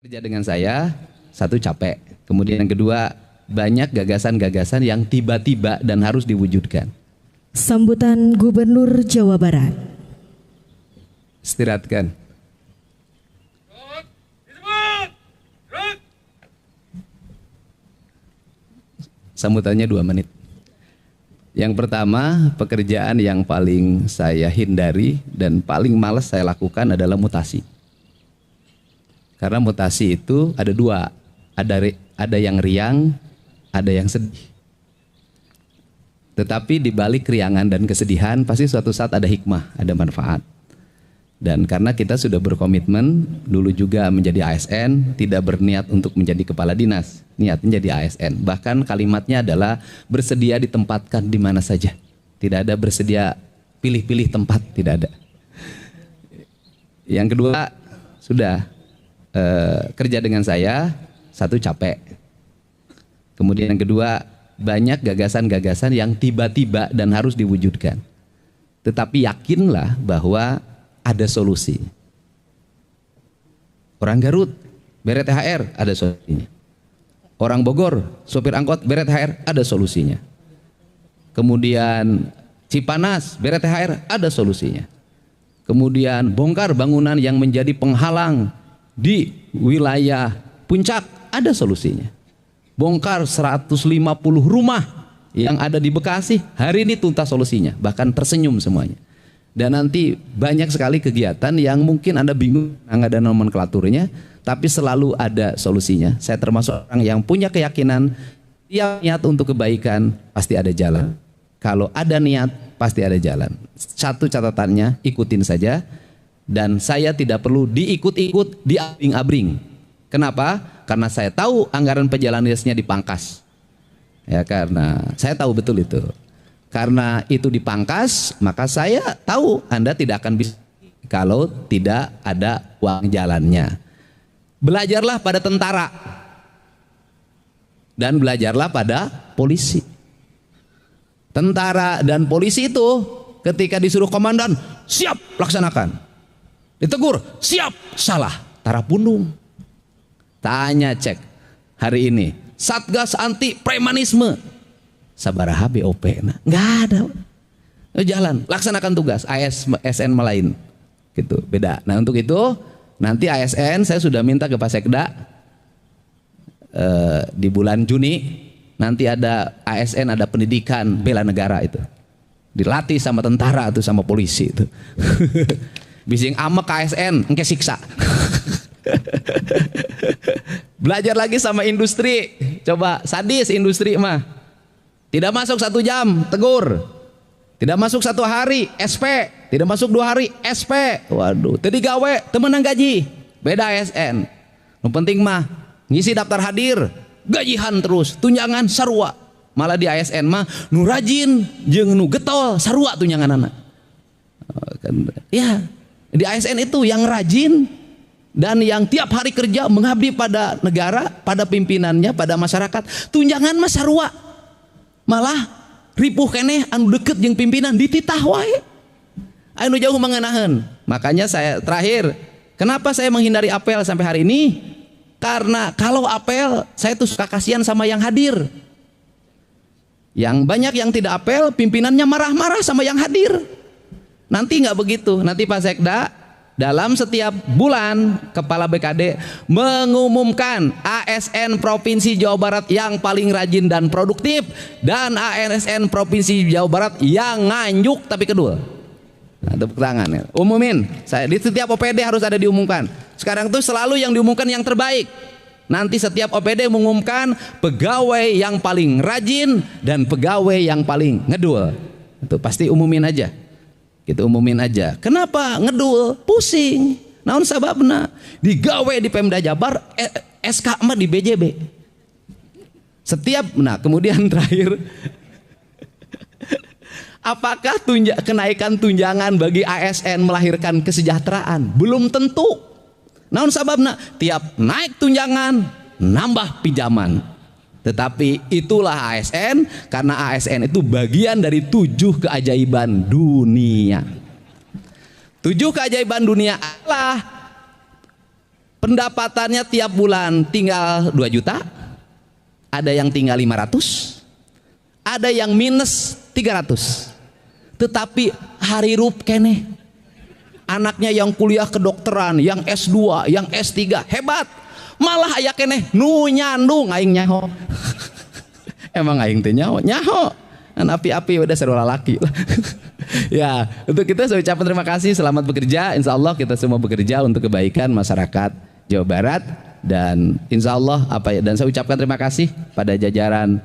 Kerja dengan saya, satu capek. Kemudian yang kedua, banyak gagasan-gagasan yang tiba-tiba dan harus diwujudkan. Sambutan Gubernur Jawa Barat. Istirahatkan. Sambutannya 2 menit. Yang pertama, pekerjaan yang paling saya hindari dan paling malas saya lakukan adalah mutasi. Karena mutasi itu ada 2, ada yang riang, ada yang sedih. Tetapi di balik keriangan dan kesedihan pasti suatu saat ada hikmah, ada manfaat. Dan karena kita sudah berkomitmen dulu juga menjadi ASN, tidak berniat untuk menjadi kepala dinas, niatnya jadi ASN. Bahkan kalimatnya adalah bersedia ditempatkan di mana saja. Tidak ada bersedia pilih-pilih tempat, tidak ada. Yang kedua, sudah kerja dengan saya, satu capek. Kemudian yang kedua, banyak gagasan-gagasan yang tiba-tiba dan harus diwujudkan. Tetapi yakinlah bahwa ada solusi. Orang Garut, beret THR, ada solusinya. Orang Bogor, sopir angkot, beret THR, ada solusinya. Kemudian Cipanas, beret THR, ada solusinya. Kemudian bongkar bangunan yang menjadi penghalang di wilayah puncak, ada solusinya. Bongkar 150 rumah yang ada di Bekasi, hari ini tuntas solusinya, bahkan tersenyum semuanya. Dan nanti banyak sekali kegiatan yang mungkin Anda bingung, nggak ada nomenklaturnya, tapi selalu ada solusinya. Saya termasuk orang yang punya keyakinan, tiap niat untuk kebaikan pasti ada jalan. Kalau ada niat pasti ada jalan. Satu catatannya, ikutin saja. Dan saya tidak perlu diikut-ikut, diabring-abring. Kenapa? Karena saya tahu anggaran perjalanan dinasnya dipangkas. Ya, karena saya tahu betul itu. Karena itu dipangkas, maka saya tahu Anda tidak akan bisa kalau tidak ada uang jalannya. Belajarlah pada tentara dan belajarlah pada polisi. Tentara dan polisi itu ketika disuruh komandan, siap laksanakan. Ditegur, siap, salah, tara pundung. Tanya cek hari ini, Satgas Anti Premanisme, sabaraha BOP, nah, nggak ada. Jalan, laksanakan tugas, ASN lain, gitu, beda. Nah untuk itu nanti ASN saya sudah minta ke Pak Sekda di bulan Juni nanti ada ASN, ada pendidikan bela negara itu, dilatih sama tentara atau sama polisi itu. Bising amek KSN, engke siksa. Belajar lagi sama industri. Coba sadis industri mah. Tidak masuk 1 jam, tegur. Tidak masuk 1 hari, SP. Tidak masuk 2 hari, SP. Waduh, tadi gawe, temenang gaji. Beda ASN. Yang penting mah ngisi daftar hadir, gajihan terus, tunjangan sarua. Malah di ASN mah nu rajin jeung nu getol sarua tunjangan anak. Ya. Di ASN itu yang rajin dan yang tiap hari kerja mengabdi pada negara, pada pimpinannya, pada masyarakat, tunjangan mah sarua. Malah ripuh keneh anu deket jeung pimpinan dititah wae. Anu jauh mengenahan. Makanya saya terakhir, kenapa saya menghindari apel sampai hari ini? Karena kalau apel saya tuh suka kasihan sama yang hadir. Yang banyak yang tidak apel, pimpinannya marah-marah sama yang hadir. Nanti nggak begitu, nanti Pak Sekda dalam setiap bulan Kepala BKD mengumumkan ASN Provinsi Jawa Barat yang paling rajin dan produktif dan ASN Provinsi Jawa Barat yang nganjuk tapi kedul. Nah, tepuk tangan ya. Umumin, saya di setiap OPD harus ada diumumkan. Sekarang tuh selalu yang diumumkan yang terbaik. Nanti setiap OPD mengumumkan pegawai yang paling rajin dan pegawai yang paling ngedul. Itu pasti umumin aja. Gitu umumin aja. Kenapa ngedul? Pusing. Naon sababna? Digawe di Pemda Jabar, SK mah di BJB. Setiap, nah kemudian terakhir, apakah kenaikan tunjangan bagi ASN melahirkan kesejahteraan? Belum tentu. Naon sababna? Tiap naik tunjangan, nambah pinjaman. Tetapi itulah ASN, karena ASN itu bagian dari 7 keajaiban dunia. 7 keajaiban dunia adalah pendapatannya tiap bulan tinggal 2 juta, ada yang tinggal 500, ada yang minus 300. Tetapi hari rup kene, anaknya yang kuliah kedokteran, yang S2, yang S3 hebat, malah aya kene nu nyandung aing nyaho. Emang aing teh nyaho kan api-api udah seru lalaki. Ya, untuk kita saya ucapkan terima kasih, selamat bekerja. Insya Allah kita semua bekerja untuk kebaikan masyarakat Jawa Barat, dan insya Allah dan saya ucapkan terima kasih pada jajaran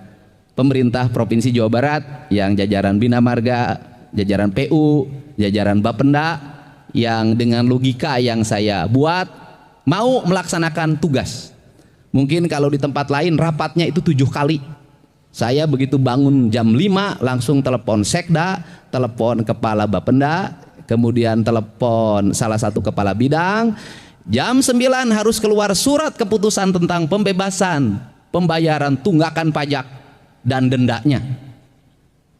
pemerintah Provinsi Jawa Barat, yang jajaran Bina Marga, jajaran PU, jajaran Bapenda, yang dengan logika yang saya buat mau melaksanakan tugas. Mungkin kalau di tempat lain rapatnya itu 7 kali. Saya begitu bangun jam 5 langsung telepon sekda, telepon kepala Bapenda, kemudian telepon salah satu kepala bidang. Jam 9 harus keluar surat keputusan tentang pembebasan pembayaran tunggakan pajak dan dendanya.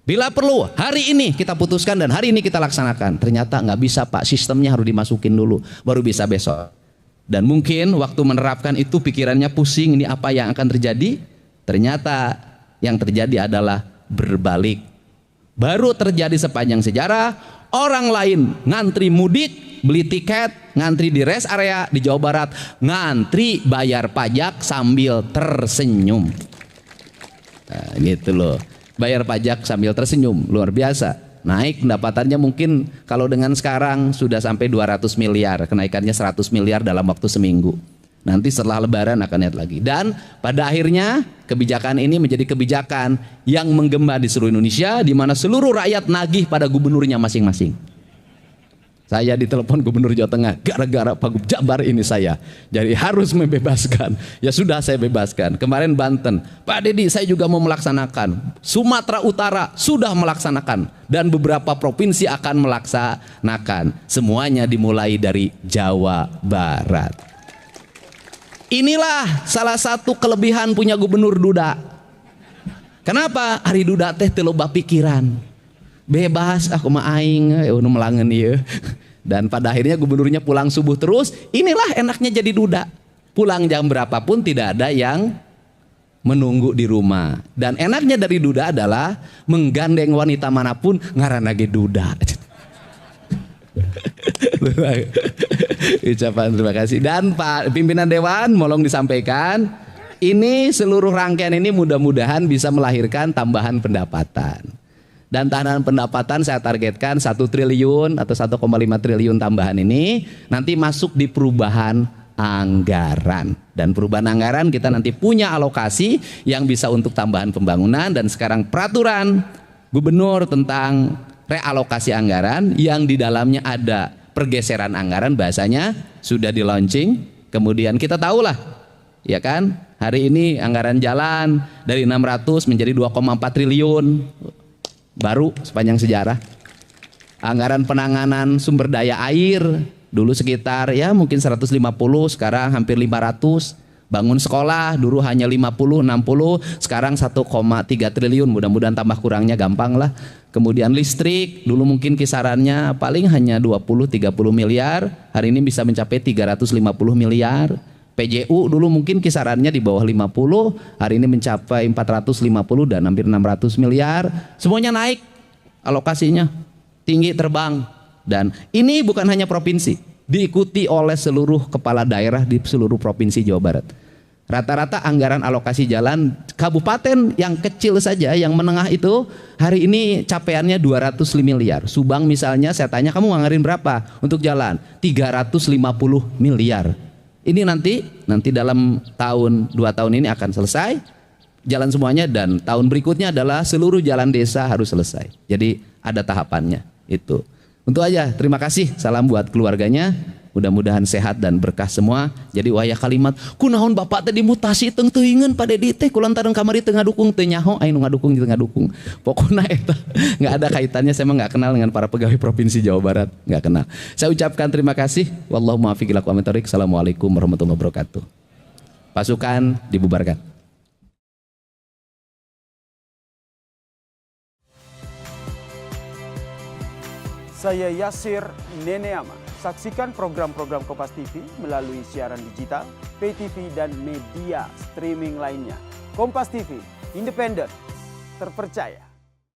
Bila perlu hari ini kita putuskan dan hari ini kita laksanakan. Ternyata nggak bisa Pak, sistemnya harus dimasukin dulu, baru bisa besok. Dan mungkin waktu menerapkan itu pikirannya pusing, ini apa yang akan terjadi? Ternyata yang terjadi adalah berbalik. Baru terjadi sepanjang sejarah, orang lain ngantri mudik, beli tiket, ngantri di rest area di Jawa Barat, ngantri bayar pajak sambil tersenyum. Nah, gitu loh. Bayar pajak sambil tersenyum, luar biasa. Naik pendapatannya mungkin kalau dengan sekarang sudah sampai 200 miliar, kenaikannya 100 miliar dalam waktu seminggu. Nanti setelah lebaran akan lihat lagi. Dan pada akhirnya kebijakan ini menjadi kebijakan yang menggema di seluruh Indonesia, di mana seluruh rakyat nagih pada gubernurnya masing-masing. Saya ditelepon gubernur Jawa Tengah, gara-gara Pak Jabar ini saya jadi harus membebaskan. Ya sudah, saya bebaskan. Kemarin Banten, Pak Dedi saya juga mau melaksanakan. Sumatera Utara sudah melaksanakan, dan beberapa provinsi akan melaksanakan. Semuanya dimulai dari Jawa Barat. Inilah salah satu kelebihan punya Gubernur Duda. Kenapa? Ari Duda teh teu loba pikiran, bebas aku mah aing nu melangen ieu. Dan pada akhirnya gubernurnya pulang subuh terus. Inilah enaknya jadi Duda, pulang jam berapapun tidak ada yang menunggu di rumah. Dan enaknya dari Duda adalah menggandeng wanita manapun ngaranna ge Duda. Ucapan terima kasih. Dan Pak pimpinan Dewan molong disampaikan, ini seluruh rangkaian ini mudah-mudahan bisa melahirkan tambahan pendapatan. Dan tambahan pendapatan saya targetkan 1 triliun atau 1,5 triliun tambahan ini nanti masuk di perubahan anggaran. Dan perubahan anggaran kita nanti punya alokasi yang bisa untuk tambahan pembangunan. Dan sekarang peraturan gubernur tentang realokasi anggaran yang di dalamnya ada pergeseran anggaran, bahasanya sudah di launching. Kemudian kita tahulah, ya kan, hari ini anggaran jalan dari 600 menjadi 2,4 triliun, baru sepanjang sejarah. Anggaran penanganan sumber daya air dulu sekitar ya mungkin 150, sekarang hampir 500. Bangun sekolah dulu hanya 50, 60, sekarang 1,3 triliun, mudah-mudahan tambah kurangnya gampang lah. Kemudian listrik dulu mungkin kisarannya paling hanya 20-30 miliar, hari ini bisa mencapai 350 miliar. PJU dulu mungkin kisarannya di bawah 50, hari ini mencapai 450 dan hampir 600 miliar. Semuanya naik alokasinya, tinggi terbang. Dan ini bukan hanya provinsi, diikuti oleh seluruh kepala daerah di seluruh provinsi Jawa Barat. Rata-rata anggaran alokasi jalan kabupaten yang kecil saja, yang menengah itu hari ini capaiannya 200 miliar. Subang misalnya, saya tanya kamu anggarin berapa untuk jalan? 350 miliar. Ini nanti dalam tahun 2 tahun ini akan selesai jalan semuanya, dan tahun berikutnya adalah seluruh jalan desa harus selesai. Jadi ada tahapannya itu. Untuk aja, terima kasih, salam buat keluarganya. Mudah-mudahan sehat dan berkah semua. Jadi wayah kalimat, kunaon bapak tadi mutasi teu teuingeun Pak Dedi teh kulantaran kamari teu ngadukung teu nyaho aya nu ngadukung teu ngadukung. Pokoknya eta enggak ada kaitannya, saya mah enggak kenal dengan para pegawai provinsi Jawa Barat, enggak kenal. Saya ucapkan terima kasih. Wallahu muwaffiq ila aqwamit thoriq. Assalamualaikum warahmatullahi wabarakatuh. Pasukan dibubarkan. Saya Yasir Neneama. Saksikan program-program Kompas TV melalui siaran digital, pay TV, dan media streaming lainnya. Kompas TV, independen, terpercaya.